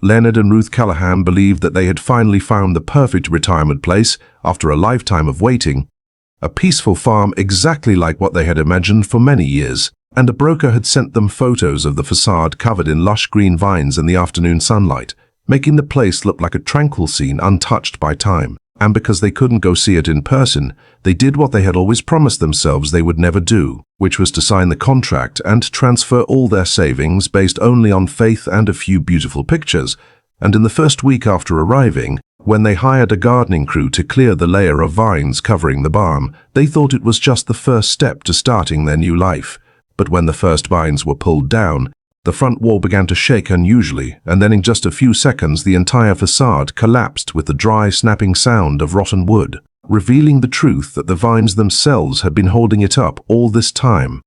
Leonard and Ruth Callahan believed that they had finally found the perfect retirement place after a lifetime of waiting. A peaceful farm exactly like what they had imagined for many years, and a broker had sent them photos of the facade covered in lush green vines in the afternoon sunlight, making the place look like a tranquil scene untouched by time. And because they couldn't go see it in person, they did what they had always promised themselves they would never do, which was to sign the contract and transfer all their savings based only on faith and a few beautiful pictures. And in the first week after arriving, when they hired a gardening crew to clear the layer of vines covering the barn, they thought it was just the first step to starting their new life. But when the first vines were pulled down, the front wall began to shake unusually, and then in just a few seconds the entire facade collapsed with the dry, snapping sound of rotten wood, revealing the truth that the vines themselves had been holding it up all this time.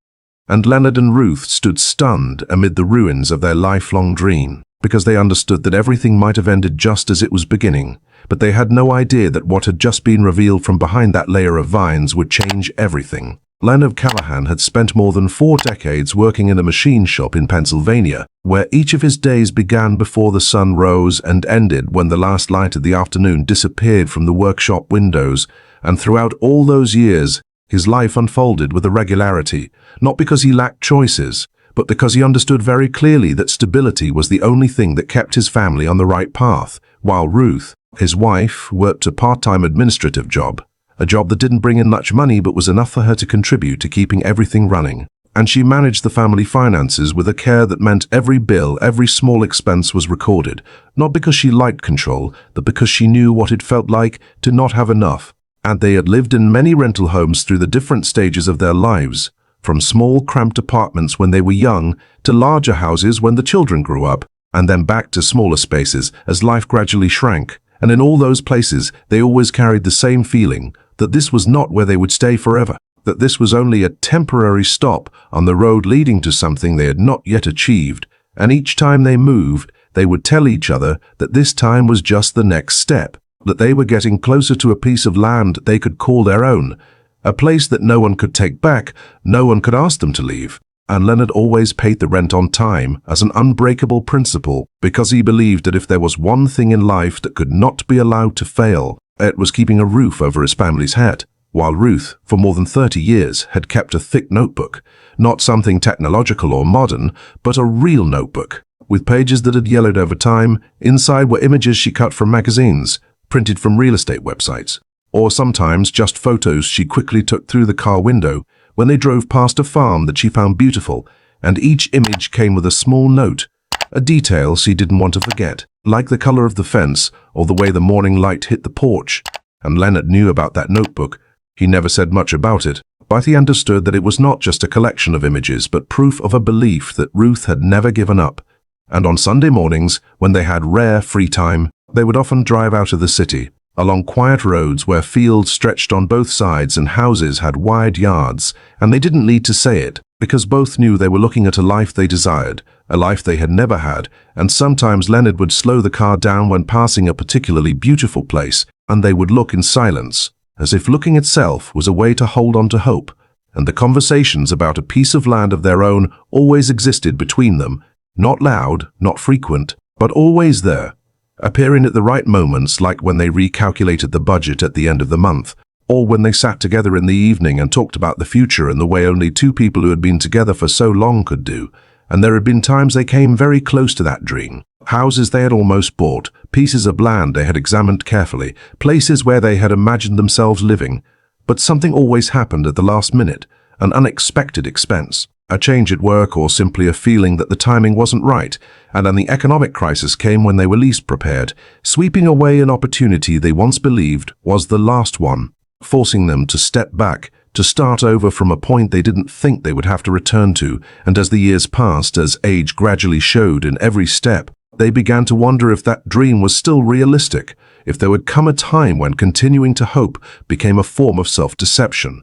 And Leonard and Ruth stood stunned amid the ruins of their lifelong dream, because they understood that everything might have ended just as it was beginning, but they had no idea that what had just been revealed from behind that layer of vines would change everything. Leonard Callahan had spent more than 4 decades working in a machine shop in Pennsylvania, where each of his days began before the sun rose and ended when the last light of the afternoon disappeared from the workshop windows, and throughout all those years, his life unfolded with a regularity, not because he lacked choices, but because he understood very clearly that stability was the only thing that kept his family on the right path, while Ruth, his wife, worked a part-time administrative job. A job that didn't bring in much money but was enough for her to contribute to keeping everything running. And she managed the family finances with a care that meant every bill, every small expense was recorded, not because she liked control, but because she knew what it felt like to not have enough. And they had lived in many rental homes through the different stages of their lives, from small cramped apartments when they were young to larger houses when the children grew up, and then back to smaller spaces as life gradually shrank. And in all those places, they always carried the same feeling, that this was not where they would stay forever, that this was only a temporary stop on the road leading to something they had not yet achieved, and each time they moved, they would tell each other that this time was just the next step, that they were getting closer to a piece of land they could call their own, a place that no one could take back, no one could ask them to leave. And Leonard always paid the rent on time as an unbreakable principle because he believed that if there was one thing in life that could not be allowed to fail, it was keeping a roof over his family's head, while Ruth, for more than 30 years, had kept a thick notebook, not something technological or modern, but a real notebook, with pages that had yellowed over time. Inside were images she cut from magazines, printed from real estate websites, or sometimes just photos she quickly took through the car window when they drove past a farm that she found beautiful, and each image came with a small note, a detail she didn't want to forget, like the color of the fence or the way the morning light hit the porch. And Leonard knew about that notebook. He never said much about it, but he understood that it was not just a collection of images, but proof of a belief that Ruth had never given up. And on Sunday mornings, when they had rare free time, they would often drive out of the city, along quiet roads where fields stretched on both sides and houses had wide yards, and they didn't need to say it, because both knew they were looking at a life they desired, a life they had never had. And sometimes Leonard would slow the car down when passing a particularly beautiful place, and they would look in silence, as if looking itself was a way to hold on to hope. And the conversations about a piece of land of their own always existed between them, not loud, not frequent, but always there, appearing at the right moments, like when they recalculated the budget at the end of the month, or when they sat together in the evening and talked about the future in the way only two people who had been together for so long could do. And there had been times they came very close to that dream. Houses they had almost bought, pieces of land they had examined carefully, places where they had imagined themselves living. But something always happened at the last minute, an unexpected expense, a change at work, or simply a feeling that the timing wasn't right. And then the economic crisis came when they were least prepared, sweeping away an opportunity they once believed was the last one, forcing them to step back, to start over from a point they didn't think they would have to return to. And as the years passed, as age gradually showed in every step, they began to wonder if that dream was still realistic, if there would come a time when continuing to hope became a form of self-deception.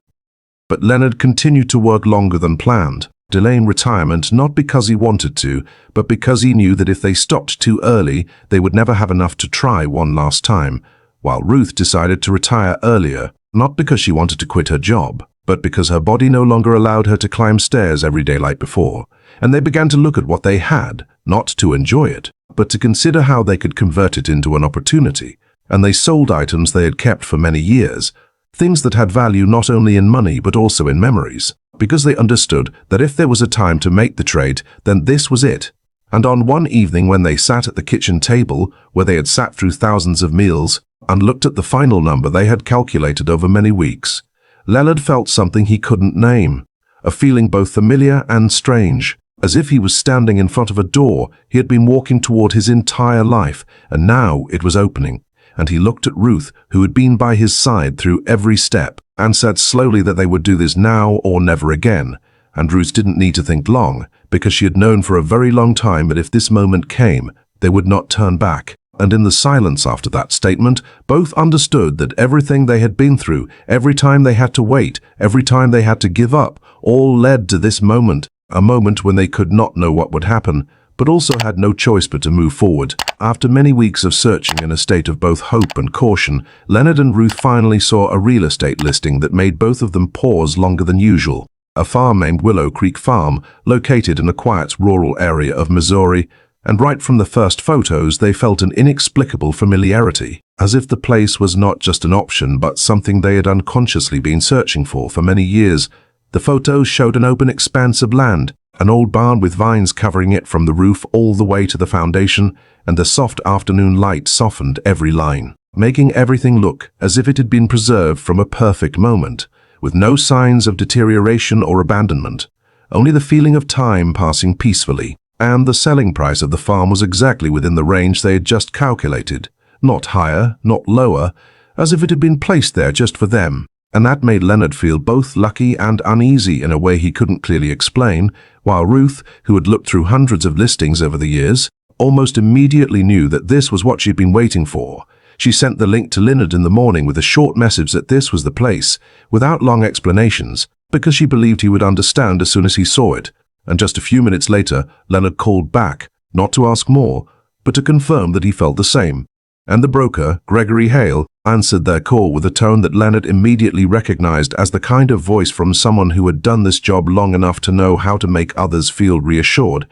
But Leonard continued to work longer than planned, delaying retirement not because he wanted to, but because he knew that if they stopped too early, they would never have enough to try one last time, while Ruth decided to retire earlier, not because she wanted to quit her job, but because her body no longer allowed her to climb stairs every day like before. And they began to look at what they had, not to enjoy it, but to consider how they could convert it into an opportunity. And they sold items they had kept for many years, things that had value not only in money but also in memories, because they understood that if there was a time to make the trade, then this was it. And on one evening when they sat at the kitchen table, where they had sat through thousands of meals, and looked at the final number they had calculated over many weeks, Leonard felt something he couldn't name, a feeling both familiar and strange, as if he was standing in front of a door he had been walking toward his entire life, and now it was opening. And he looked at Ruth, who had been by his side through every step, and said slowly that they would do this now or never again. And Ruth didn't need to think long, because she had known for a very long time that if this moment came, they would not turn back. And in the silence after that statement, both understood that everything they had been through, every time they had to wait, every time they had to give up, all led to this moment, a moment when they could not know what would happen, but also had no choice but to move forward. After many weeks of searching in a state of both hope and caution, Leonard and Ruth finally saw a real estate listing that made both of them pause longer than usual. A farm named Willow Creek Farm, located in a quiet rural area of Missouri, and right from the first photos they felt an inexplicable familiarity, as if the place was not just an option but something they had unconsciously been searching for many years. The photos showed an open expanse of land, an old barn with vines covering it from the roof all the way to the foundation, and the soft afternoon light softened every line, making everything look as if it had been preserved from a perfect moment, with no signs of deterioration or abandonment, only the feeling of time passing peacefully. And the selling price of the farm was exactly within the range they had just calculated, not higher, not lower, as if it had been placed there just for them. And that made Leonard feel both lucky and uneasy in a way he couldn't clearly explain, while Ruth, who had looked through hundreds of listings over the years, almost immediately knew that this was what she'd been waiting for. She sent the link to Leonard in the morning with a short message that this was the place, without long explanations, because she believed he would understand as soon as he saw it. And just a few minutes later, Leonard called back, not to ask more, but to confirm that he felt the same. And the broker, Gregory Hale, answered their call with a tone that Leonard immediately recognized as the kind of voice from someone who had done this job long enough to know how to make others feel reassured.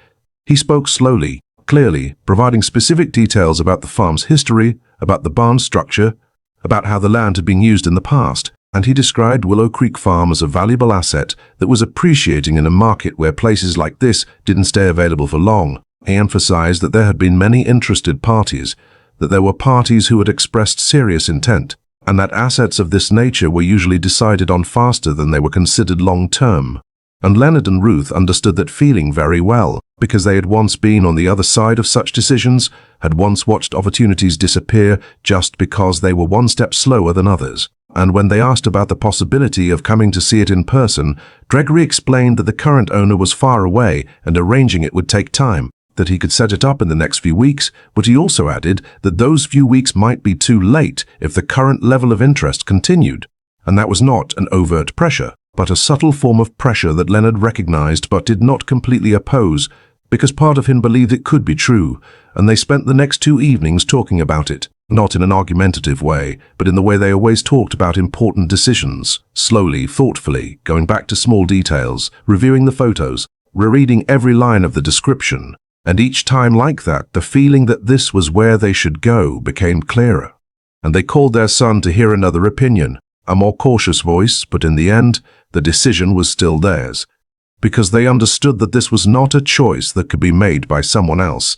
He spoke slowly, clearly, providing specific details about the farm's history, about the barn structure, about how the land had been used in the past, and he described Willow Creek Farm as a valuable asset that was appreciating in a market where places like this didn't stay available for long. He emphasized that there had been many interested parties, that there were parties who had expressed serious intent, and that assets of this nature were usually decided on faster than they were considered long-term. And Leonard and Ruth understood that feeling very well, because they had once been on the other side of such decisions, had once watched opportunities disappear just because they were one step slower than others. And when they asked about the possibility of coming to see it in person, Gregory explained that the current owner was far away and arranging it would take time, that he could set it up in the next few weeks, but he also added that those few weeks might be too late if the current level of interest continued. And that was not an overt pressure, but a subtle form of pressure that Leonard recognized but did not completely oppose, because part of him believed it could be true, and they spent the next 2 evenings talking about it, not in an argumentative way, but in the way they always talked about important decisions, slowly, thoughtfully, going back to small details, reviewing the photos, rereading every line of the description. And each time like that, the feeling that this was where they should go became clearer. And they called their son to hear another opinion, a more cautious voice, but in the end, the decision was still theirs, because they understood that this was not a choice that could be made by someone else.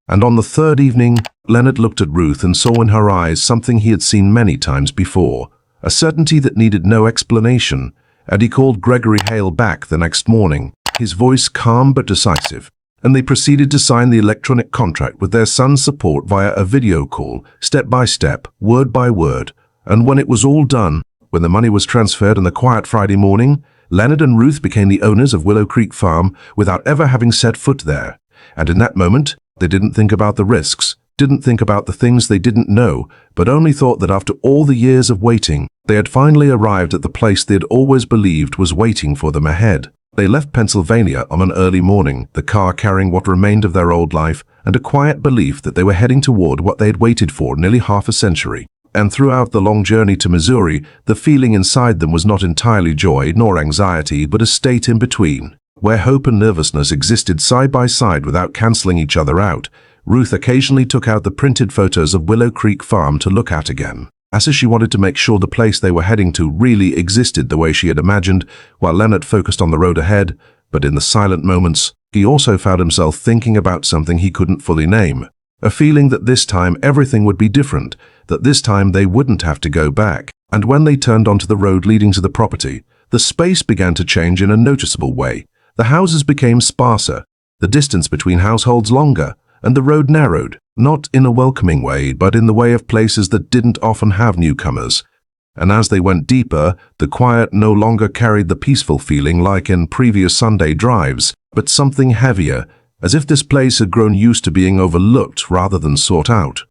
And on the third evening, Leonard looked at Ruth and saw in her eyes something he had seen many times before, a certainty that needed no explanation, and he called Gregory Hale back the next morning, his voice calm but decisive. And they proceeded to sign the electronic contract with their son's support via a video call, step by step, word by word. And when it was all done, when the money was transferred on the quiet Friday morning, Leonard and Ruth became the owners of Willow Creek Farm without ever having set foot there. And in that moment, they didn't think about the risks, didn't think about the things they didn't know, but only thought that after all the years of waiting, they had finally arrived at the place they had always believed was waiting for them ahead. They left Pennsylvania on an early morning, the car carrying what remained of their old life, and a quiet belief that they were heading toward what they had waited for nearly half a century. And throughout the long journey to Missouri, the feeling inside them was not entirely joy nor anxiety, but a state in between, where hope and nervousness existed side by side without canceling each other out, Ruth occasionally took out the printed photos of Willow Creek Farm to look at again, as if she wanted to make sure the place they were heading to really existed the way she had imagined, while Leonard focused on the road ahead. But in the silent moments, he also found himself thinking about something he couldn't fully name. A feeling that this time everything would be different, that this time they wouldn't have to go back. And when they turned onto the road leading to the property, the space began to change in a noticeable way. The houses became sparser, the distance between households longer, and the road narrowed, not in a welcoming way, but in the way of places that didn't often have newcomers. And as they went deeper, the quiet no longer carried the peaceful feeling like in previous Sunday drives, but something heavier, as if this place had grown used to being overlooked rather than sought out.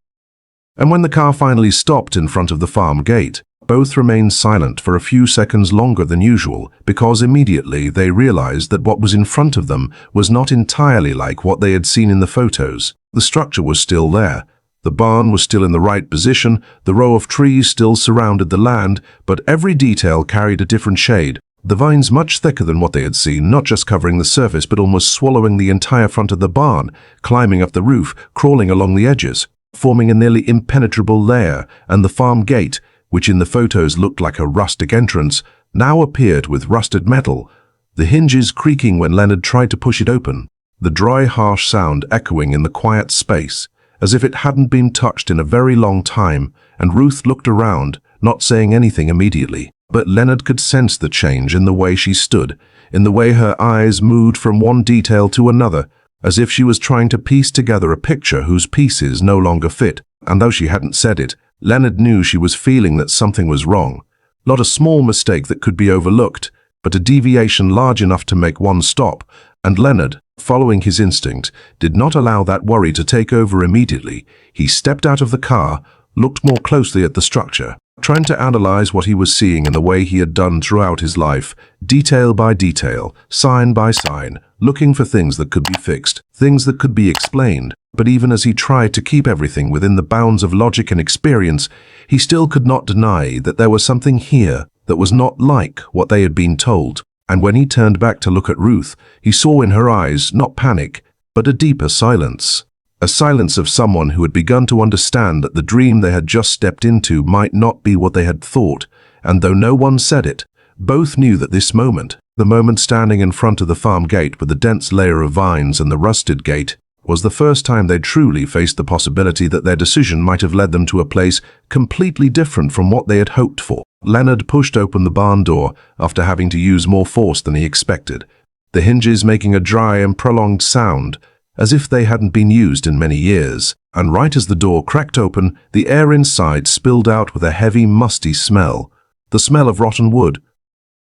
And when the car finally stopped in front of the farm gate, both remained silent for a few seconds longer than usual, because immediately they realized that what was in front of them was not entirely like what they had seen in the photos. The structure was still there. The barn was still in the right position, the row of trees still surrounded the land, but every detail carried a different shade. The vines much thicker than what they had seen, not just covering the surface, but almost swallowing the entire front of the barn, climbing up the roof, crawling along the edges, forming a nearly impenetrable layer, and the farm gate, which in the photos looked like a rustic entrance, now appeared with rusted metal, the hinges creaking when Leonard tried to push it open, the dry, harsh sound echoing in the quiet space, as if it hadn't been touched in a very long time. And Ruth looked around, not saying anything immediately. But Leonard could sense the change in the way she stood, in the way her eyes moved from one detail to another, as if she was trying to piece together a picture whose pieces no longer fit. And though she hadn't said it, Leonard knew she was feeling that something was wrong. Not a small mistake that could be overlooked, but a deviation large enough to make one stop. And Leonard, following his instinct, did not allow that worry to take over immediately. He stepped out of the car, looked more closely at the structure, trying to analyze what he was seeing in the way he had done throughout his life, detail by detail, sign by sign, looking for things that could be fixed, things that could be explained. But even as he tried to keep everything within the bounds of logic and experience, he still could not deny that there was something here that was not like what they had been told. And when he turned back to look at Ruth, he saw in her eyes not panic, but a deeper silence. A silence of someone who had begun to understand that the dream they had just stepped into might not be what they had thought. And though no one said it, both knew that this moment, the moment standing in front of the farm gate with the dense layer of vines and the rusted gate, was the first time they truly faced the possibility that their decision might have led them to a place completely different from what they had hoped for. Leonard pushed open the barn door after having to use more force than he expected, the hinges making a dry and prolonged sound, as if they hadn't been used in many years. And right as the door cracked open, the air inside spilled out with a heavy, musty smell, the smell of rotten wood,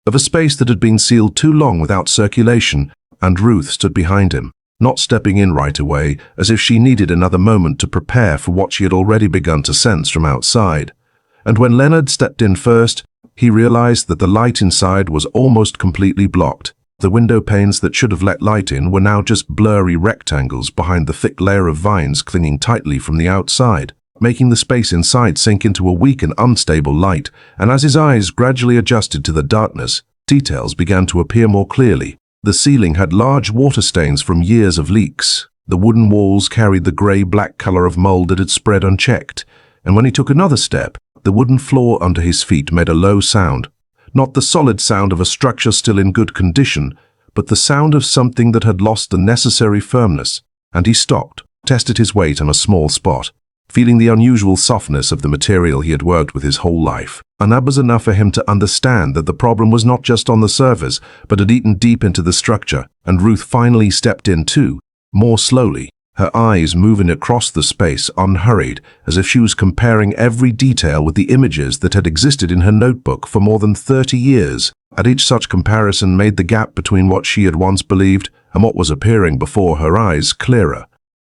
of a space that had been sealed too long without circulation. And Ruth stood behind him, not stepping in right away, as if she needed another moment to prepare for what she had already begun to sense from outside. And when Leonard stepped in first, he realized that the light inside was almost completely blocked. The window panes that should have let light in were now just blurry rectangles behind the thick layer of vines clinging tightly from the outside, making the space inside sink into a weak and unstable light. And as his eyes gradually adjusted to the darkness, details began to appear more clearly. The ceiling had large water stains from years of leaks. The wooden walls carried the grey-black color of mold that had spread unchecked. And when he took another step, the wooden floor under his feet made a low sound. Not the solid sound of a structure still in good condition, but the sound of something that had lost the necessary firmness. And he stopped, tested his weight on a small spot, feeling the unusual softness of the material he had worked with his whole life. And that was enough for him to understand that the problem was not just on the surface, but had eaten deep into the structure. And Ruth finally stepped in too, more slowly, her eyes moving across the space unhurried, as if she was comparing every detail with the images that had existed in her notebook for more than 30 years. And each such comparison made the gap between what she had once believed and what was appearing before her eyes clearer.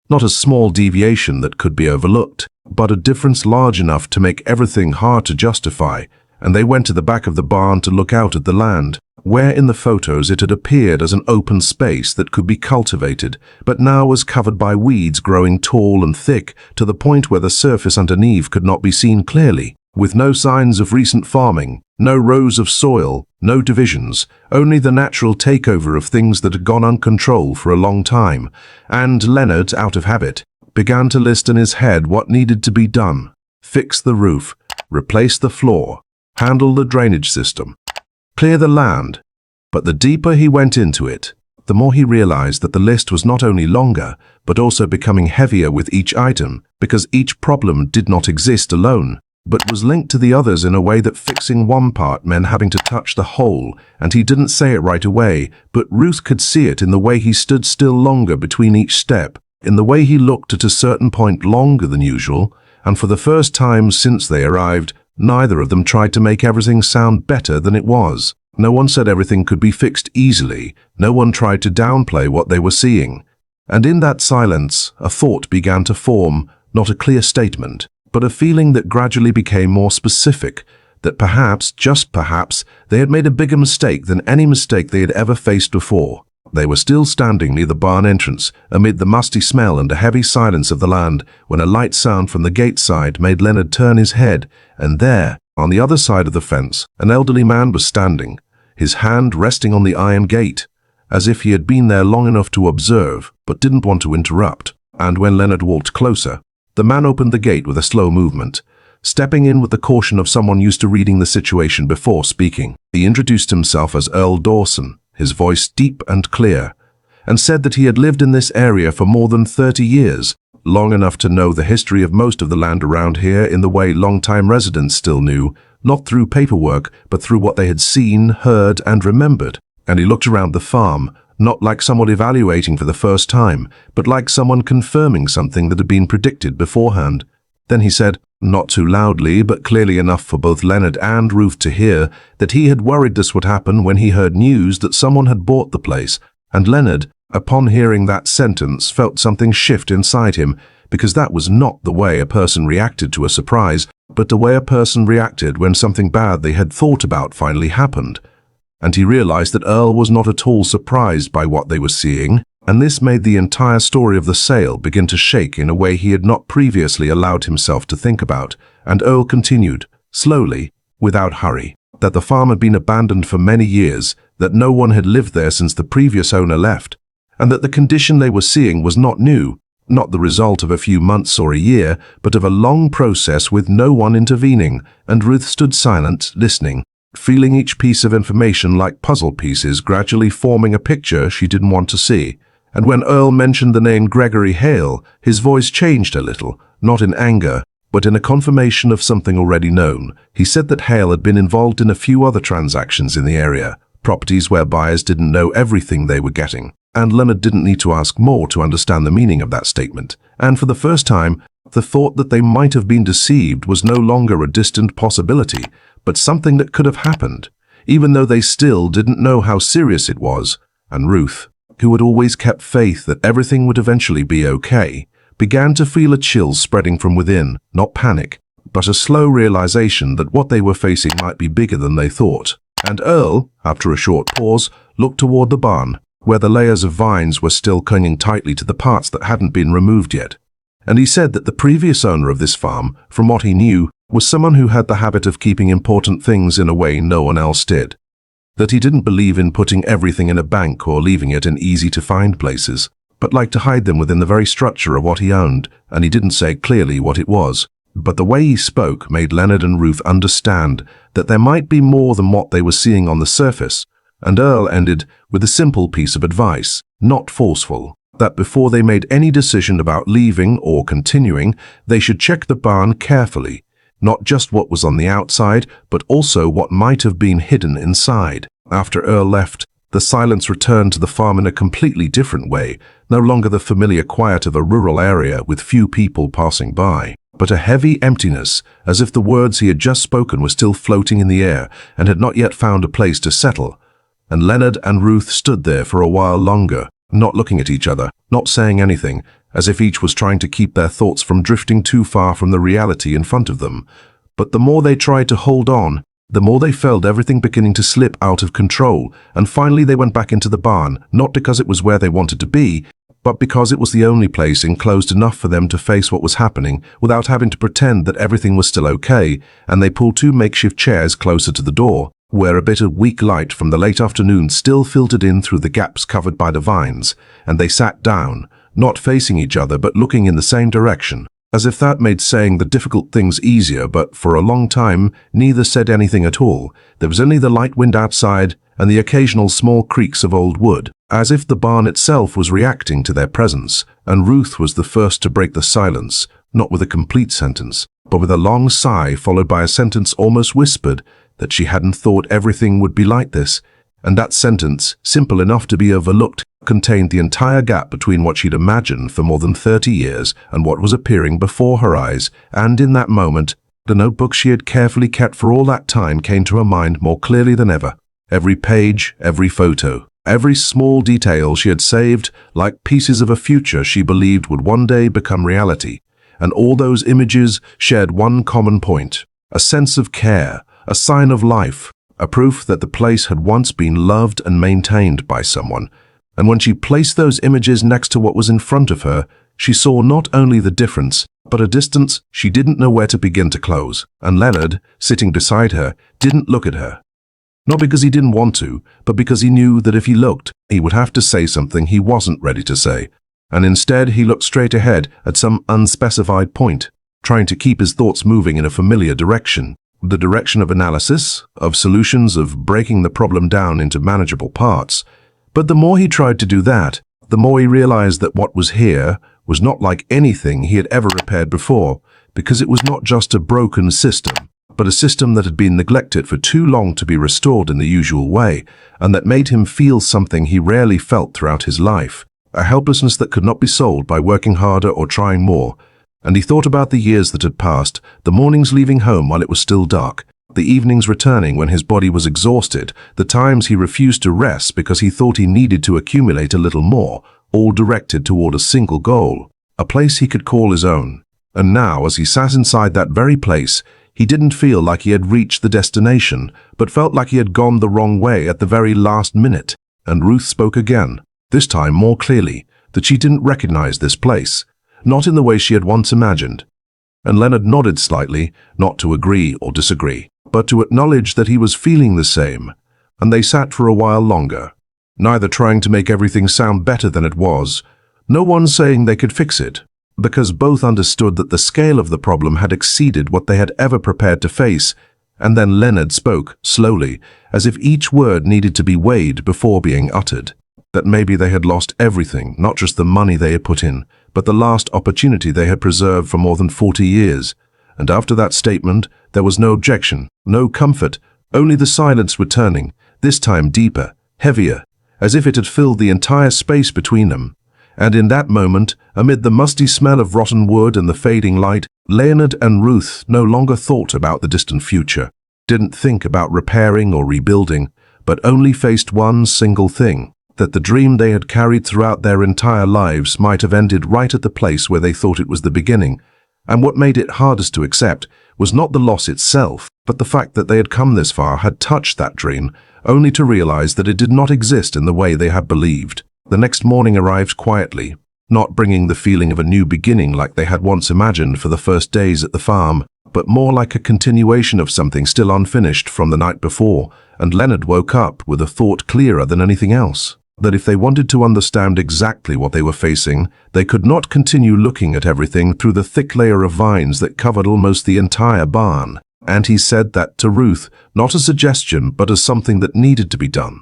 Not a small deviation that could be overlooked, but a difference large enough to make everything hard to justify. And they went to the back of the barn to look out at the land, where in the photos it had appeared as an open space that could be cultivated, but now was covered by weeds growing tall and thick to the point where the surface underneath could not be seen clearly, with no signs of recent farming, no rows of soil, no divisions, only the natural takeover of things that had gone uncontrolled for a long time. And Leonard, out of habit, began to list in his head what needed to be done. Fix the roof, replace the floor, handle the drainage system, clear the land. But the deeper he went into it, the more he realized that the list was not only longer, but also becoming heavier with each item, because each problem did not exist alone, but was linked to the others in a way that fixing one part meant having to touch the whole, and he didn't say it right away, but Ruth could see it in the way he stood still longer between each step, in the way he looked at a certain point longer than usual, and for the first time since they arrived, neither of them tried to make everything sound better than it was. No one said everything could be fixed easily. No one tried to downplay what they were seeing. And in that silence, a thought began to form, not a clear statement, but a feeling that gradually became more specific, that perhaps, just perhaps, they had made a bigger mistake than any mistake they had ever faced before. They were still standing near the barn entrance, amid the musty smell and the heavy silence of the land, when a light sound from the gate side made Leonard turn his head, and there, on the other side of the fence, an elderly man was standing, his hand resting on the iron gate, as if he had been there long enough to observe, but didn't want to interrupt. And when Leonard walked closer, the man opened the gate with a slow movement, stepping in with the caution of someone used to reading the situation before speaking. He introduced himself as Earl Dawson, his voice deep and clear, and said that he had lived in this area for more than 30 years, long enough to know the history of most of the land around here in the way long-time residents still knew, not through paperwork, but through what they had seen, heard, and remembered. And he looked around the farm, not like someone evaluating for the first time, but like someone confirming something that had been predicted beforehand. Then he said, not too loudly, but clearly enough for both Leonard and Ruth to hear, that he had worried this would happen when he heard news that someone had bought the place, and Leonard, upon hearing that sentence, felt something shift inside him, because that was not the way a person reacted to a surprise, but the way a person reacted when something bad they had thought about finally happened. And he realized that Earl was not at all surprised by what they were seeing, and this made the entire story of the sale begin to shake in a way he had not previously allowed himself to think about. And Earl continued, slowly, without hurry, that the farm had been abandoned for many years, that no one had lived there since the previous owner left, and that the condition they were seeing was not new, not the result of a few months or a year, but of a long process with no one intervening. And Ruth stood silent, listening, feeling each piece of information like puzzle pieces gradually forming a picture she didn't want to see. And when Earl mentioned the name Gregory Hale, his voice changed a little, not in anger, but in a confirmation of something already known. He said that Hale had been involved in a few other transactions in the area, properties where buyers didn't know everything they were getting. And Leonard didn't need to ask more to understand the meaning of that statement. And for the first time, the thought that they might have been deceived was no longer a distant possibility, but something that could have happened, even though they still didn't know how serious it was. And Ruth, who had always kept faith that everything would eventually be okay, began to feel a chill spreading from within, not panic, but a slow realization that what they were facing might be bigger than they thought. And Earl, after a short pause, looked toward the barn, where the layers of vines were still clinging tightly to the parts that hadn't been removed yet. And he said that the previous owner of this farm, from what he knew, was someone who had the habit of keeping important things in a way no one else did. That he didn't believe in putting everything in a bank or leaving it in easy-to-find places, but liked to hide them within the very structure of what he owned, and he didn't say clearly what it was. But the way he spoke made Leonard and Ruth understand that there might be more than what they were seeing on the surface, and Earl ended with a simple piece of advice, not forceful, that before they made any decision about leaving or continuing, they should check the barn carefully, not just what was on the outside, but also what might have been hidden inside. After Earl left, the silence returned to the farm in a completely different way, no longer the familiar quiet of a rural area with few people passing by, but a heavy emptiness, as if the words he had just spoken were still floating in the air and had not yet found a place to settle. And Leonard and Ruth stood there for a while longer, not looking at each other, not saying anything, as if each was trying to keep their thoughts from drifting too far from the reality in front of them. But the more they tried to hold on, the more they felt everything beginning to slip out of control, and finally they went back into the barn, not because it was where they wanted to be, but because it was the only place enclosed enough for them to face what was happening without having to pretend that everything was still okay. And they pulled two makeshift chairs closer to the door, where a bit of weak light from the late afternoon still filtered in through the gaps covered by the vines, and they sat down, not facing each other but looking in the same direction, as if that made saying the difficult things easier. But for a long time, neither said anything at all. There was only the light wind outside and the occasional small creaks of old wood, as if the barn itself was reacting to their presence. And Ruth was the first to break the silence, not with a complete sentence, but with a long sigh followed by a sentence almost whispered that she hadn't thought everything would be like this. And that sentence, simple enough to be overlooked, contained the entire gap between what she'd imagined for more than 30 years and what was appearing before her eyes. And in that moment, the notebook she had carefully kept for all that time came to her mind more clearly than ever. Every page, every photo, every small detail she had saved, like pieces of a future she believed would one day become reality. And all those images shared one common point: a sense of care, a sign of life, a proof that the place had once been loved and maintained by someone. And when she placed those images next to what was in front of her, she saw not only the difference, but a distance she didn't know where to begin to close. And Leonard, sitting beside her, didn't look at her. Not because he didn't want to, but because he knew that if he looked, he would have to say something he wasn't ready to say. And instead he looked straight ahead at some unspecified point, trying to keep his thoughts moving in a familiar direction. The direction of analysis, of solutions, of breaking the problem down into manageable parts. But the more he tried to do that, the more he realized that what was here was not like anything he had ever repaired before, because it was not just a broken system, but a system that had been neglected for too long to be restored in the usual way, and that made him feel something he rarely felt throughout his life, a helplessness that could not be solved by working harder or trying more. And he thought about the years that had passed, the mornings leaving home while it was still dark, the evenings returning when his body was exhausted, the times he refused to rest because he thought he needed to accumulate a little more, all directed toward a single goal, a place he could call his own. And now, as he sat inside that very place, he didn't feel like he had reached the destination, but felt like he had gone the wrong way at the very last minute. And Ruth spoke again, this time more clearly, that she didn't recognize this place, not in the way she had once imagined. And Leonard nodded slightly, not to agree or disagree, but to acknowledge that he was feeling the same. And they sat for a while longer, neither trying to make everything sound better than it was, no one saying they could fix it, because both understood that the scale of the problem had exceeded what they had ever prepared to face. And then Leonard spoke, slowly, as if each word needed to be weighed before being uttered. That maybe they had lost everything, not just the money they had put in, but the last opportunity they had preserved for more than 40 years. And after that statement, there was no objection, no comfort, only the silence returning, this time deeper, heavier, as if it had filled the entire space between them. And in that moment, amid the musty smell of rotten wood and the fading light, Leonard and Ruth no longer thought about the distant future, didn't think about repairing or rebuilding, but only faced one single thing: that the dream they had carried throughout their entire lives might have ended right at the place where they thought it was the beginning. And what made it hardest to accept was not the loss itself, but the fact that they had come this far, had touched that dream, only to realize that it did not exist in the way they had believed. The next morning arrived quietly, not bringing the feeling of a new beginning like they had once imagined for the first days at the farm, but more like a continuation of something still unfinished from the night before. And Leonard woke up with a thought clearer than anything else: that if they wanted to understand exactly what they were facing, they could not continue looking at everything through the thick layer of vines that covered almost the entire barn. And he said that to Ruth, not as a suggestion, but as something that needed to be done.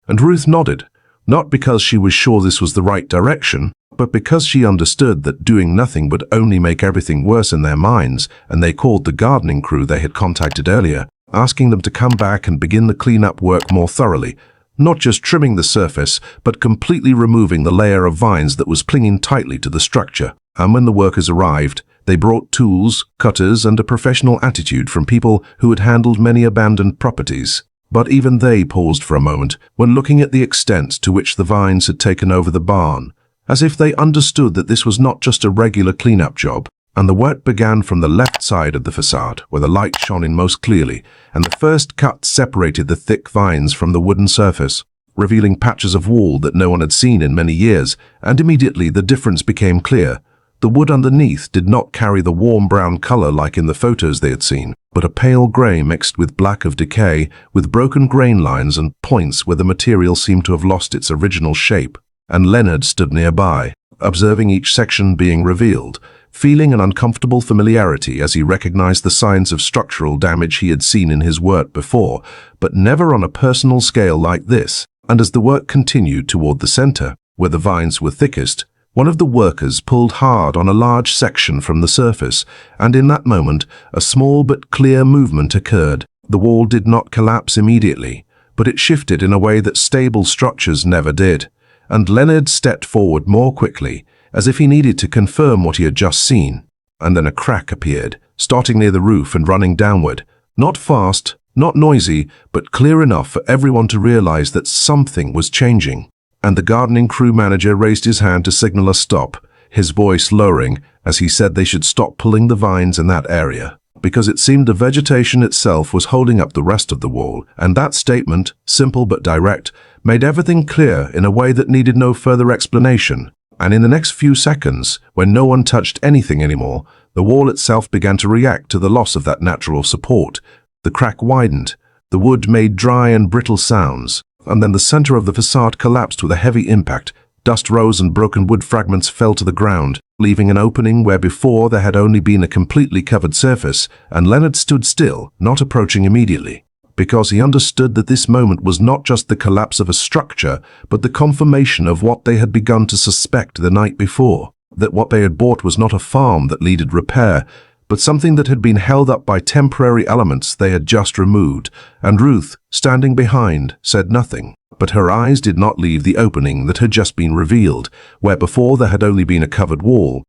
And Ruth nodded, not because she was sure this was the right direction, but because she understood that doing nothing would only make everything worse in their minds. And they called the gardening crew they had contacted earlier, asking them to come back and begin the cleanup work more thoroughly, not just trimming the surface, but completely removing the layer of vines that was clinging tightly to the structure. And when the workers arrived, they brought tools, cutters, and a professional attitude from people who had handled many abandoned properties. But even they paused for a moment when looking at the extent to which the vines had taken over the barn, as if they understood that this was not just a regular cleanup job. And the work began from the left side of the facade, where the light shone in most clearly, and the first cut separated the thick vines from the wooden surface, revealing patches of wall that no one had seen in many years. And immediately the difference became clear. The wood underneath did not carry the warm brown color like in the photos they had seen, but a pale gray mixed with black of decay, with broken grain lines and points where the material seemed to have lost its original shape. And Leonard stood nearby, observing each section being revealed, feeling an uncomfortable familiarity as he recognized the signs of structural damage he had seen in his work before, but never on a personal scale like this. And as the work continued toward the center, where the vines were thickest, one of the workers pulled hard on a large section from the surface, and in that moment, a small but clear movement occurred. The wall did not collapse immediately, but it shifted in a way that stable structures never did, and Leonard stepped forward more quickly, as if he needed to confirm what he had just seen. And then a crack appeared, starting near the roof and running downward. Not fast, not noisy, but clear enough for everyone to realize that something was changing. And the gardening crew manager raised his hand to signal a stop, his voice lowering as he said they should stop pulling the vines in that area, because it seemed the vegetation itself was holding up the rest of the wall. And that statement, simple but direct, made everything clear in a way that needed no further explanation. And in the next few seconds, when no one touched anything anymore, the wall itself began to react to the loss of that natural support. The crack widened, the wood made dry and brittle sounds, and then the center of the facade collapsed with a heavy impact. Dust rose and broken wood fragments fell to the ground, leaving an opening where before there had only been a completely covered surface, and Leonard stood still, not approaching immediately, because he understood that this moment was not just the collapse of a structure, but the confirmation of what they had begun to suspect the night before, that what they had bought was not a farm that needed repair, but something that had been held up by temporary elements they had just removed. And Ruth, standing behind, said nothing, but her eyes did not leave the opening that had just been revealed, where before there had only been a covered wall.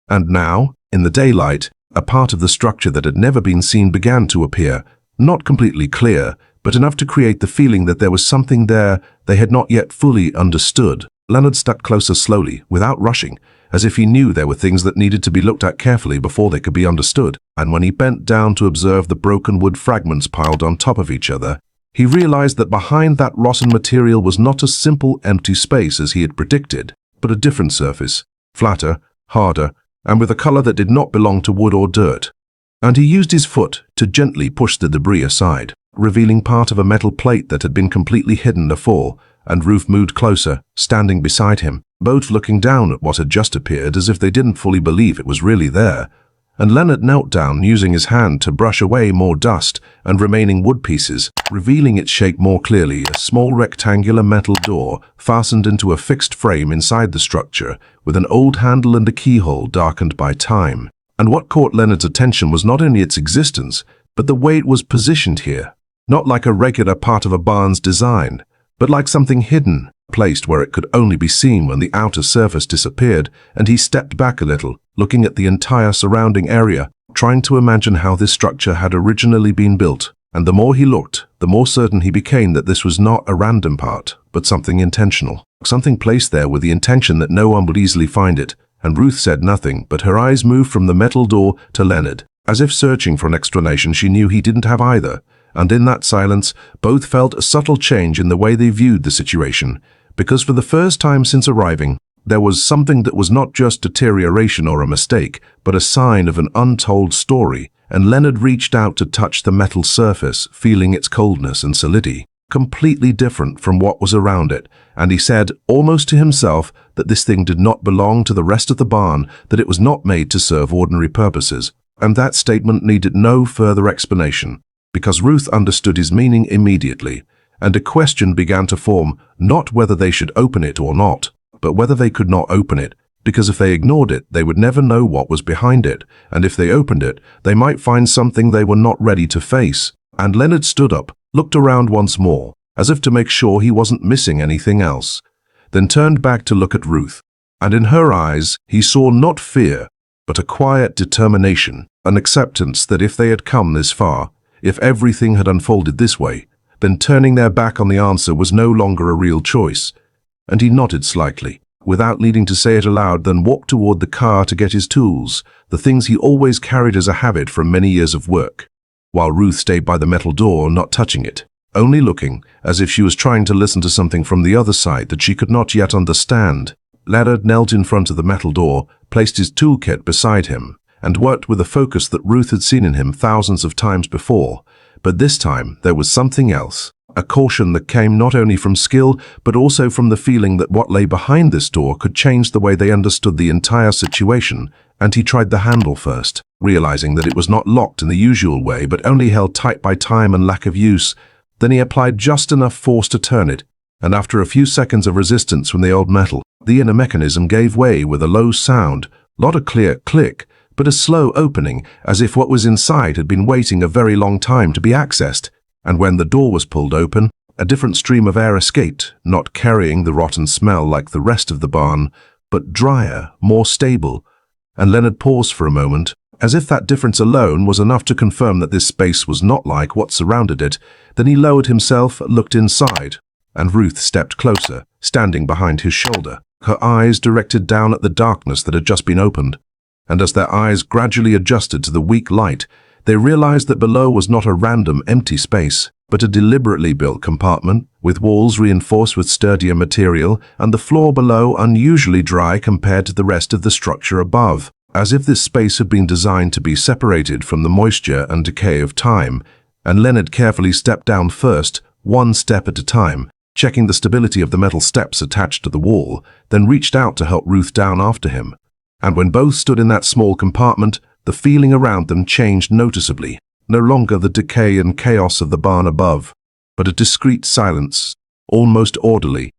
And now, in the daylight, a part of the structure that had never been seen began to appear, not completely clear, but enough to create the feeling that there was something there they had not yet fully understood. Leonard stepped closer slowly, without rushing, as if he knew there were things that needed to be looked at carefully before they could be understood. And when he bent down to observe the broken wood fragments piled on top of each other, he realized that behind that rotten material was not a simple empty space as he had predicted, but a different surface, flatter, harder, and with a color that did not belong to wood or dirt. And he used his foot to gently push the debris aside, revealing part of a metal plate that had been completely hidden before. And Ruth moved closer, standing beside him, both looking down at what had just appeared as if they didn't fully believe it was really there. And Leonard knelt down, using his hand to brush away more dust and remaining wood pieces, revealing its shape more clearly, a small rectangular metal door fastened into a fixed frame inside the structure, with an old handle and a keyhole darkened by time. And what caught Leonard's attention was not only its existence, but the way it was positioned here, not like a regular part of a barn's design, but like something hidden, placed where it could only be seen when the outer surface disappeared. And he stepped back a little, looking at the entire surrounding area, trying to imagine how this structure had originally been built. And the more he looked, the more certain he became that this was not a random part, but something intentional, something placed there with the intention that no one would easily find it. And Ruth said nothing, but her eyes moved from the metal door to Leonard, as if searching for an explanation she knew he didn't have either. And in that silence, both felt a subtle change in the way they viewed the situation, because for the first time since arriving, there was something that was not just deterioration or a mistake, but a sign of an untold story. And Leonard reached out to touch the metal surface, feeling its coldness and solidity, completely different from what was around it. And he said, almost to himself, that this thing did not belong to the rest of the barn, that it was not made to serve ordinary purposes. And that statement needed no further explanation, because Ruth understood his meaning immediately, and a question began to form, not whether they should open it or not, but whether they could not open it, because if they ignored it, they would never know what was behind it, and if they opened it, they might find something they were not ready to face. And Leonard stood up, looked around once more, as if to make sure he wasn't missing anything else, then turned back to look at Ruth, and in her eyes he saw not fear, but a quiet determination, an acceptance that if they had come this far, if everything had unfolded this way, then turning their back on the answer was no longer a real choice. And he nodded slightly, without needing to say it aloud, then walked toward the car to get his tools, the things he always carried as a habit from many years of work, while Ruth stayed by the metal door, not touching it, only looking as if she was trying to listen to something from the other side that she could not yet understand. Leonard knelt in front of the metal door, placed his toolkit beside him, and worked with a focus that Ruth had seen in him thousands of times before. But this time there was something else, A caution that came not only from skill, but also from the feeling that what lay behind this door could change the way they understood the entire situation, and he tried the handle first, realizing that it was not locked in the usual way, but only held tight by time and lack of use. Then he applied just enough force to turn it, and after a few seconds of resistance from the old metal, the inner mechanism gave way with a low sound, not a clear click, but a slow opening, as if what was inside had been waiting a very long time to be accessed. And when the door was pulled open, a different stream of air escaped, not carrying the rotten smell like the rest of the barn, but drier, more stable. And Leonard paused for a moment, as if that difference alone was enough to confirm that this space was not like what surrounded it. Then he lowered himself, looked inside, and Ruth stepped closer, standing behind his shoulder, her eyes directed down at the darkness that had just been opened. And as their eyes gradually adjusted to the weak light, they realized that below was not a random empty space, but a deliberately built compartment, with walls reinforced with sturdier material and the floor below unusually dry compared to the rest of the structure above, as if this space had been designed to be separated from the moisture and decay of time. And Leonard carefully stepped down first, one step at a time, checking the stability of the metal steps attached to the wall, then reached out to help Ruth down after him. And when both stood in that small compartment, the feeling around them changed noticeably, no longer the decay and chaos of the barn above, but a discreet silence, almost orderly,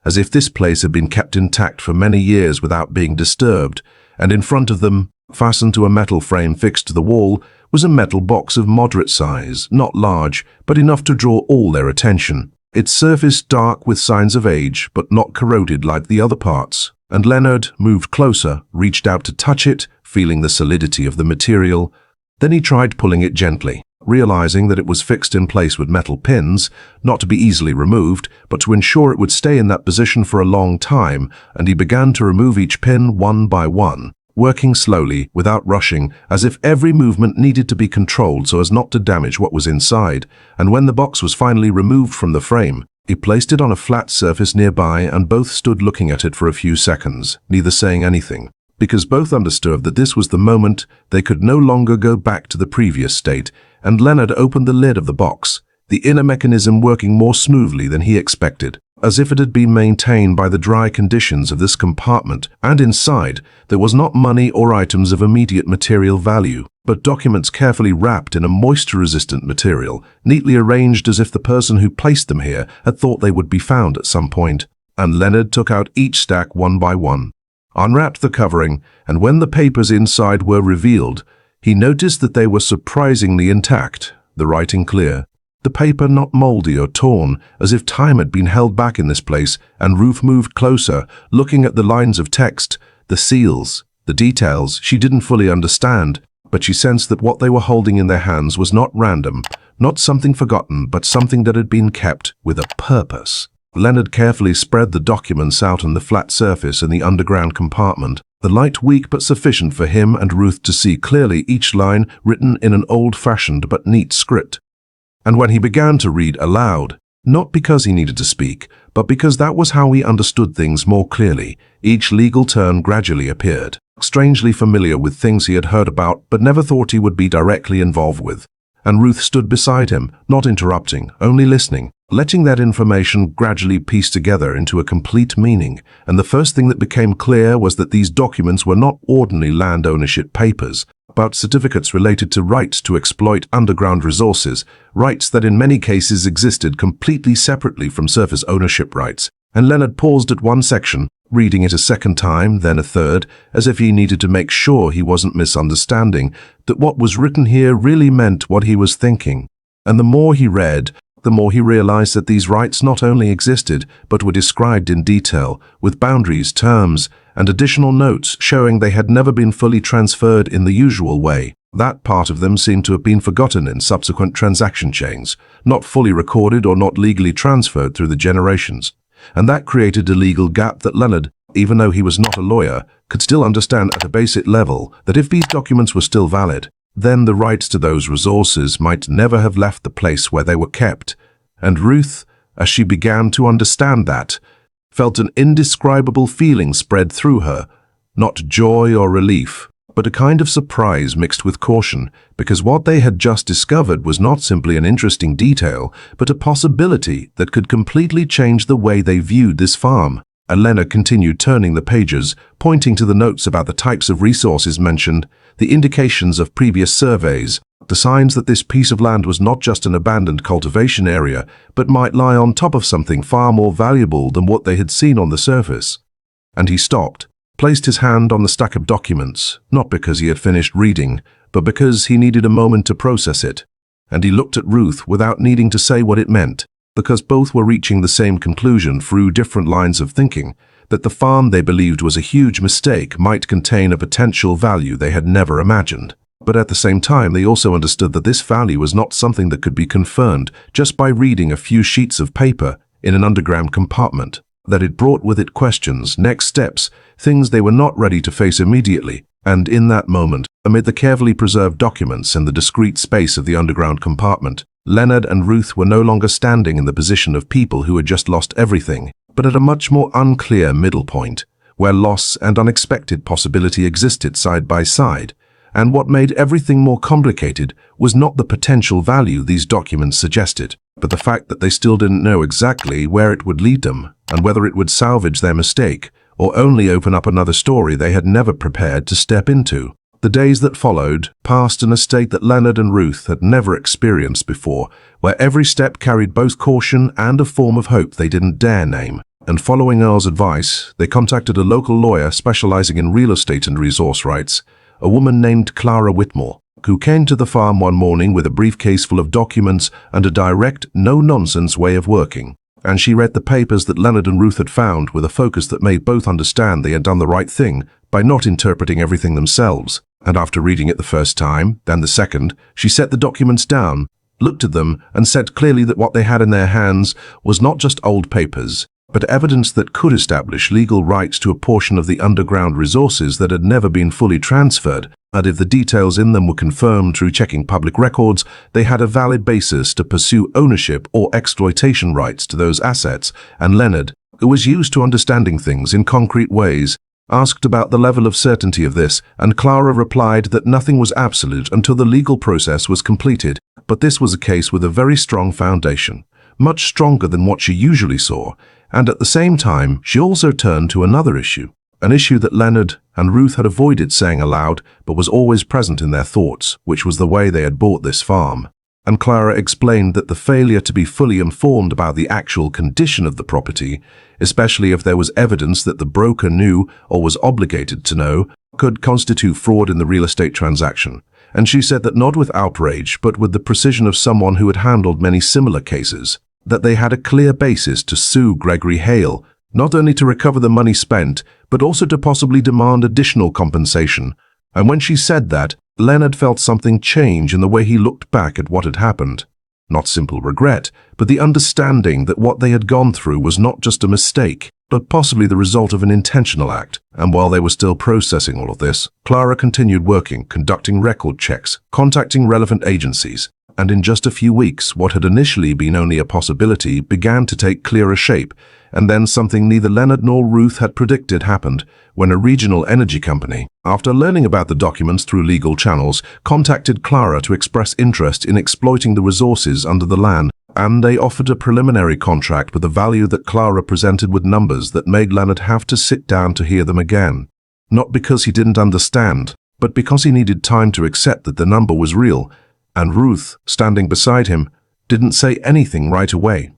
as if this place had been kept intact for many years without being disturbed. And in front of them, fastened to a metal frame fixed to the wall, was a metal box of moderate size, not large, but enough to draw all their attention. Its surface dark with signs of age, but not corroded like the other parts. And Leonard moved closer, reached out to touch it, feeling the solidity of the material. Then he tried pulling it gently, realizing that it was fixed in place with metal pins, not to be easily removed, but to ensure it would stay in that position for a long time, and he began to remove each pin one by one, working slowly, without rushing, as if every movement needed to be controlled so as not to damage what was inside. And when the box was finally removed from the frame, he placed it on a flat surface nearby, and both stood looking at it for a few seconds, neither saying anything, because both understood that this was the moment they could no longer go back to the previous state. And Leonard opened the lid of the box, the inner mechanism working more smoothly than he expected, as if it had been maintained by the dry conditions of this compartment. And inside, there was not money or items of immediate material value, but documents carefully wrapped in a moisture-resistant material, neatly arranged as if the person who placed them here had thought they would be found at some point. And Leonard took out each stack one by one, unwrapped the covering, and when the papers inside were revealed, he noticed that they were surprisingly intact, the writing clear, the paper not moldy or torn, as if time had been held back in this place. And Ruth moved closer, looking at the lines of text, the seals, the details she didn't fully understand, but she sensed that what they were holding in their hands was not random, not something forgotten, but something that had been kept with a purpose. Leonard carefully spread the documents out on the flat surface in the underground compartment, the light weak but sufficient for him and Ruth to see clearly, each line written in an old-fashioned but neat script. And when he began to read aloud, not because he needed to speak, but because that was how he understood things more clearly, each legal term gradually appeared, strangely familiar with things he had heard about but never thought he would be directly involved with. And Ruth stood beside him, not interrupting, only listening, letting that information gradually piece together into a complete meaning. And the first thing that became clear was that these documents were not ordinary land ownership papers, but certificates related to rights to exploit underground resources, rights that in many cases existed completely separately from surface ownership rights. And Leonard paused at one section, reading it a second time, then a third, as if he needed to make sure he wasn't misunderstanding, that what was written here really meant what he was thinking. And the more he read, the more he realized that these rights not only existed, but were described in detail, with boundaries, terms, and additional notes showing they had never been fully transferred in the usual way. That part of them seemed to have been forgotten in subsequent transaction chains, not fully recorded or not legally transferred through the generations. And that created a legal gap that Leonard, even though he was not a lawyer, could still understand at a basic level that if these documents were still valid, then the rights to those resources might never have left the place where they were kept. And Ruth, as she began to understand that, felt an indescribable feeling spread through her, not joy or relief, but a kind of surprise mixed with caution, because what they had just discovered was not simply an interesting detail, but a possibility that could completely change the way they viewed this farm. And Leonard continued turning the pages, pointing to the notes about the types of resources mentioned, the indications of previous surveys, the signs that this piece of land was not just an abandoned cultivation area, but might lie on top of something far more valuable than what they had seen on the surface. And he stopped, placed his hand on the stack of documents, not because he had finished reading, but because he needed a moment to process it. And he looked at Ruth without needing to say what it meant, because both were reaching the same conclusion through different lines of thinking, that the farm they believed was a huge mistake might contain a potential value they had never imagined. But at the same time, they also understood that this value was not something that could be confirmed just by reading a few sheets of paper in an underground compartment, that it brought with it questions, next steps, things they were not ready to face immediately. And in that moment, amid the carefully preserved documents and the discreet space of the underground compartment, Leonard and Ruth were no longer standing in the position of people who had just lost everything, but at a much more unclear middle point, where loss and unexpected possibility existed side by side. And what made everything more complicated was not the potential value these documents suggested, but the fact that they still didn't know exactly where it would lead them, and whether it would salvage their mistake, or only open up another story they had never prepared to step into. The days that followed passed in a state that Leonard and Ruth had never experienced before, where every step carried both caution and a form of hope they didn't dare name. And following Earl's advice, they contacted a local lawyer specializing in real estate and resource rights, a woman named Clara Whitmore, who came to the farm one morning with a briefcase full of documents and a direct, no-nonsense way of working. And she read the papers that Leonard and Ruth had found with a focus that made both understand they had done the right thing by not interpreting everything themselves. And after reading it the first time, then the second, she set the documents down, looked at them, and said clearly that what they had in their hands was not just old papers, but evidence that could establish legal rights to a portion of the underground resources that had never been fully transferred, and if the details in them were confirmed through checking public records, they had a valid basis to pursue ownership or exploitation rights to those assets. And Leonard, who was used to understanding things in concrete ways, asked about the level of certainty of this, and Clara replied that nothing was absolute until the legal process was completed, but this was a case with a very strong foundation, much stronger than what she usually saw. And at the same time, she also turned to another issue, an issue that Leonard and Ruth had avoided saying aloud, but was always present in their thoughts, which was the way they had bought this farm. And Clara explained that the failure to be fully informed about the actual condition of the property, especially if there was evidence that the broker knew or was obligated to know, could constitute fraud in the real estate transaction. And she said that not with outrage, but with the precision of someone who had handled many similar cases, that they had a clear basis to sue Gregory Hale, not only to recover the money spent, but also to possibly demand additional compensation. And when she said that, Leonard felt something change in the way he looked back at what had happened. Not simple regret, but the understanding that what they had gone through was not just a mistake, but possibly the result of an intentional act. And while they were still processing all of this, Clara continued working, conducting record checks, contacting relevant agencies, and in just a few weeks, what had initially been only a possibility began to take clearer shape. And then something neither Leonard nor Ruth had predicted happened, when a regional energy company, after learning about the documents through legal channels, contacted Clara to express interest in exploiting the resources under the land, and they offered a preliminary contract with a value that Clara presented with numbers that made Leonard have to sit down to hear them again. Not because he didn't understand, but because he needed time to accept that the number was real, and Ruth, standing beside him, didn't say anything right away.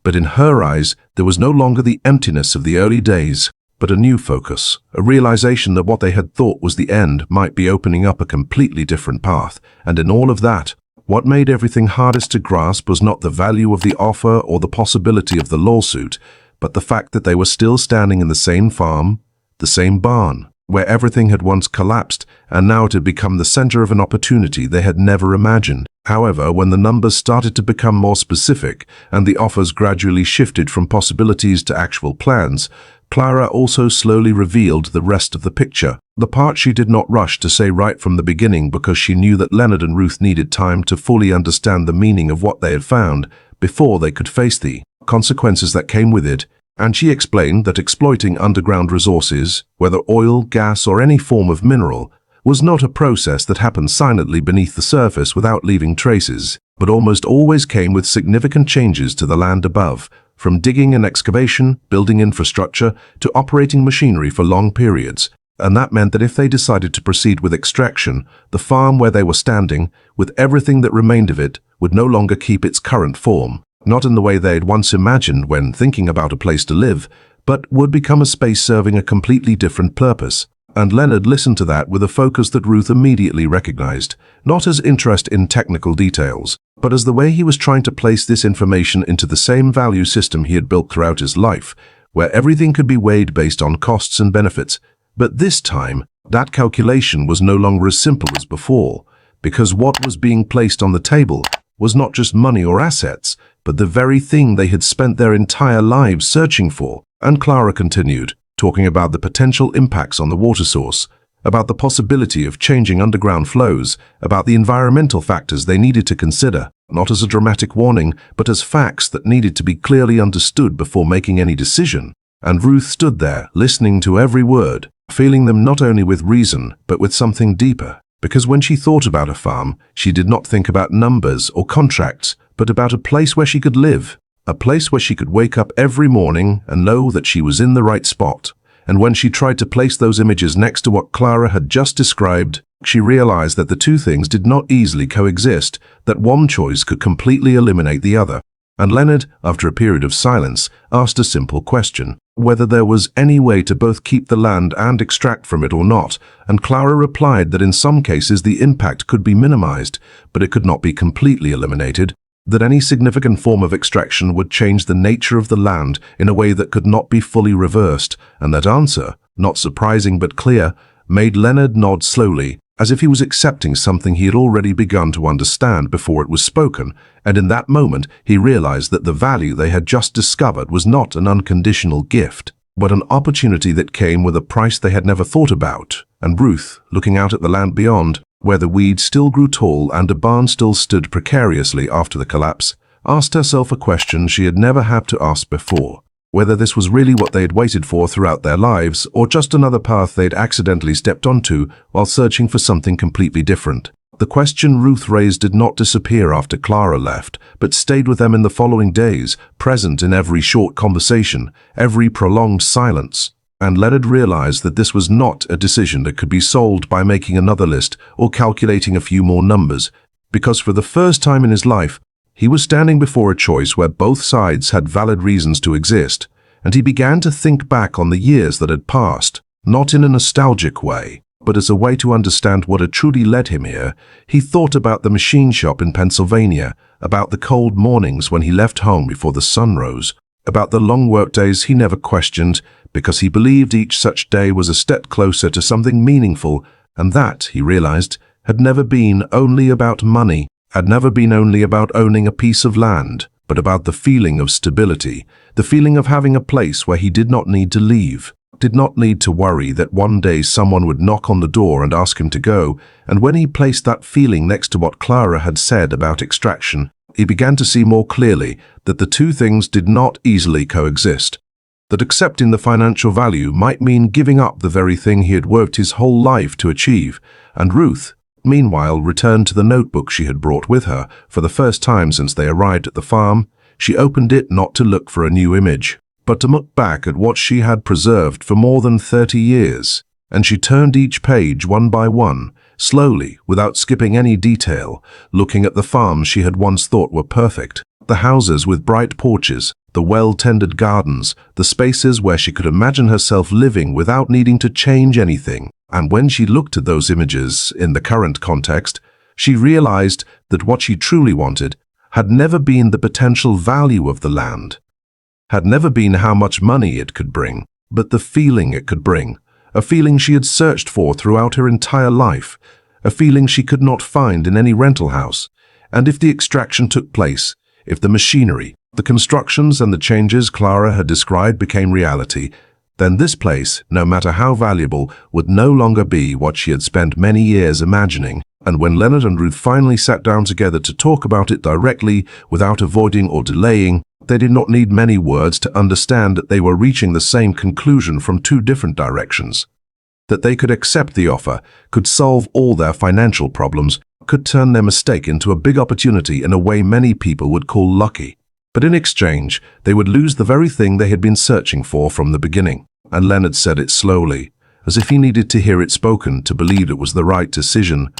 But in her eyes, there was no longer the emptiness of the early days, but a new focus, a realization that what they had thought was the end might be opening up a completely different path. And in all of that, what made everything hardest to grasp was not the value of the offer or the possibility of the lawsuit, but the fact that they were still standing in the same farm, the same barn, where everything had once collapsed, and now it had become the center of an opportunity they had never imagined. However, when the numbers started to become more specific and the offers gradually shifted from possibilities to actual plans, Clara also slowly revealed the rest of the picture, the part she did not rush to say right from the beginning because she knew that Leonard and Ruth needed time to fully understand the meaning of what they had found before they could face the consequences that came with it. And she explained that exploiting underground resources, whether oil, gas, or any form of mineral, was not a process that happened silently beneath the surface without leaving traces, but almost always came with significant changes to the land above, from digging and excavation, building infrastructure, to operating machinery for long periods. And that meant that if they decided to proceed with extraction, the farm where they were standing, with everything that remained of it, would no longer keep its current form, not in the way they had once imagined when thinking about a place to live, but would become a space serving a completely different purpose. And Leonard listened to that with a focus that Ruth immediately recognized, not as interest in technical details, but as the way he was trying to place this information into the same value system he had built throughout his life, where everything could be weighed based on costs and benefits. But this time, that calculation was no longer as simple as before, because what was being placed on the table was not just money or assets, but the very thing they had spent their entire lives searching for. And Clara continued, talking about the potential impacts on the water source, about the possibility of changing underground flows, about the environmental factors they needed to consider, not as a dramatic warning, but as facts that needed to be clearly understood before making any decision. And Ruth stood there, listening to every word, feeling them not only with reason, but with something deeper. Because when she thought about a farm, she did not think about numbers or contracts, but about a place where she could live. A place where she could wake up every morning and know that she was in the right spot. And when she tried to place those images next to what Clara had just described, she realized that the two things did not easily coexist, that one choice could completely eliminate the other. And Leonard, after a period of silence, asked a simple question, whether there was any way to both keep the land and extract from it or not, and Clara replied that in some cases the impact could be minimized, but it could not be completely eliminated, that any significant form of extraction would change the nature of the land in a way that could not be fully reversed, and that answer, not surprising but clear, made Leonard nod slowly, as if he was accepting something he had already begun to understand before it was spoken, and in that moment he realized that the value they had just discovered was not an unconditional gift, but an opportunity that came with a price they had never thought about. And Ruth, looking out at the land beyond, where the weeds still grew tall and a barn still stood precariously after the collapse, asked herself a question she had never had to ask before, whether this was really what they had waited for throughout their lives, or just another path they'd accidentally stepped onto while searching for something completely different. The question Ruth raised did not disappear after Clara left, but stayed with them in the following days, present in every short conversation, every prolonged silence. And Leonard realized that this was not a decision that could be solved by making another list or calculating a few more numbers, because for the first time in his life, he was standing before a choice where both sides had valid reasons to exist, and he began to think back on the years that had passed, not in a nostalgic way, but as a way to understand what had truly led him here. He thought about the machine shop in Pennsylvania, about the cold mornings when he left home before the sun rose, about the long workdays he never questioned, because he believed each such day was a step closer to something meaningful, and that, he realized, had never been only about money, had never been only about owning a piece of land, but about the feeling of stability, the feeling of having a place where he did not need to leave, did not need to worry that one day someone would knock on the door and ask him to go. And when he placed that feeling next to what Clara had said about extraction, he began to see more clearly that the two things did not easily coexist, that accepting the financial value might mean giving up the very thing he had worked his whole life to achieve. And Ruth, meanwhile, returned to the notebook she had brought with her for the first time since they arrived at the farm. She opened it not to look for a new image, but to look back at what she had preserved for more than 30 years. And she turned each page one by one, slowly, without skipping any detail, looking at the farms she had once thought were perfect, the houses with bright porches, the well-tended gardens, the spaces where she could imagine herself living without needing to change anything. And when she looked at those images in the current context, she realized that what she truly wanted had never been the potential value of the land, had never been how much money it could bring, but the feeling it could bring, a feeling she had searched for throughout her entire life, a feeling she could not find in any rental house. And if the extraction took place, if the machinery, the constructions and the changes Clara had described became reality, then this place, no matter how valuable, would no longer be what she had spent many years imagining. And when Leonard and Ruth finally sat down together to talk about it directly, without avoiding or delaying, they did not need many words to understand that they were reaching the same conclusion from two different directions. that they could accept the offer, could solve all their financial problems, could turn their mistake into a big opportunity in a way many people would call lucky. But in exchange, they would lose the very thing they had been searching for from the beginning. And Leonard said it slowly, as if he needed to hear it spoken to believe it was the right decision,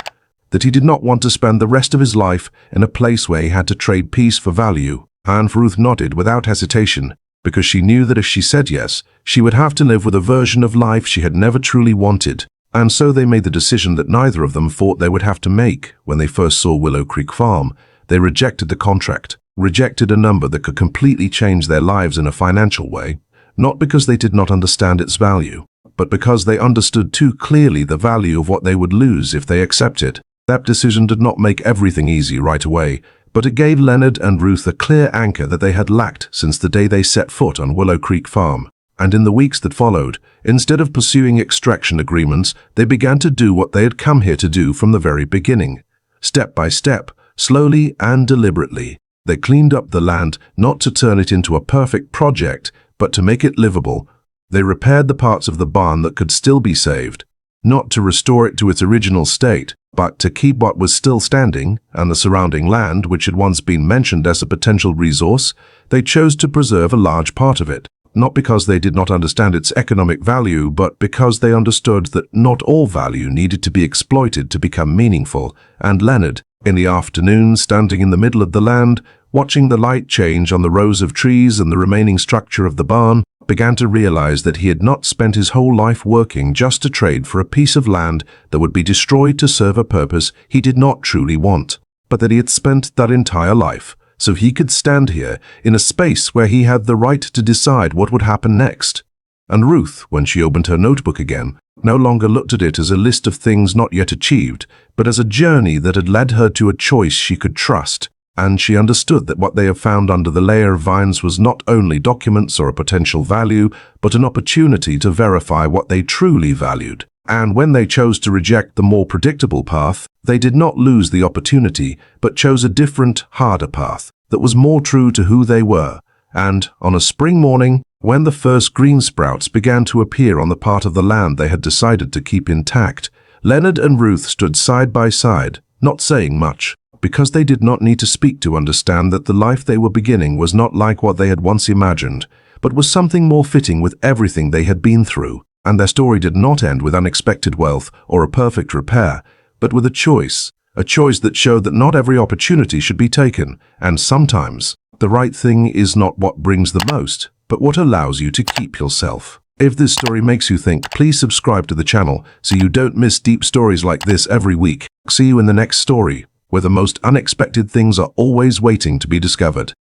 that he did not want to spend the rest of his life in a place where he had to trade peace for value. And Ruth nodded without hesitation, because she knew that if she said yes, she would have to live with a version of life she had never truly wanted. And so they made the decision that neither of them thought they would have to make when they first saw Willow Creek Farm. They rejected the contract, rejected a number that could completely change their lives in a financial way, not because they did not understand its value, but because they understood too clearly the value of what they would lose if they accepted. That decision did not make everything easy right away, but it gave Leonard and Ruth a clear anchor that they had lacked since the day they set foot on Willow Creek Farm. And in the weeks that followed, instead of pursuing extraction agreements, they began to do what they had come here to do from the very beginning. Step by step, slowly and deliberately, they cleaned up the land, not to turn it into a perfect project, but to make it livable. They repaired the parts of the barn that could still be saved, not to restore it to its original state, but to keep what was still standing, and the surrounding land, which had once been mentioned as a potential resource, they chose to preserve a large part of it. Not because they did not understand its economic value, but because they understood that not all value needed to be exploited to become meaningful. And Leonard, in the afternoon, standing in the middle of the land, watching the light change on the rows of trees and the remaining structure of the barn, began to realize that he had not spent his whole life working just to trade for a piece of land that would be destroyed to serve a purpose he did not truly want, but that he had spent that entire life so he could stand here in a space where he had the right to decide what would happen next. And Ruth, when she opened her notebook again, no longer looked at it as a list of things not yet achieved, but as a journey that had led her to a choice she could trust. And she understood that what they had found under the layer of vines was not only documents or a potential value, but an opportunity to verify what they truly valued. And when they chose to reject the more predictable path, they did not lose the opportunity, but chose a different, harder path that was more true to who they were. And on a spring morning, when the first green sprouts began to appear on the part of the land they had decided to keep intact, Leonard and Ruth stood side by side, not saying much, because they did not need to speak to understand that the life they were beginning was not like what they had once imagined, but was something more fitting with everything they had been through. And their story did not end with unexpected wealth or a perfect repair, but with a choice that showed that not every opportunity should be taken, and sometimes the right thing is not what brings the most, but what allows you to keep yourself. If this story makes you think, please subscribe to the channel so you don't miss deep stories like this every week. See you in the next story, where the most unexpected things are always waiting to be discovered.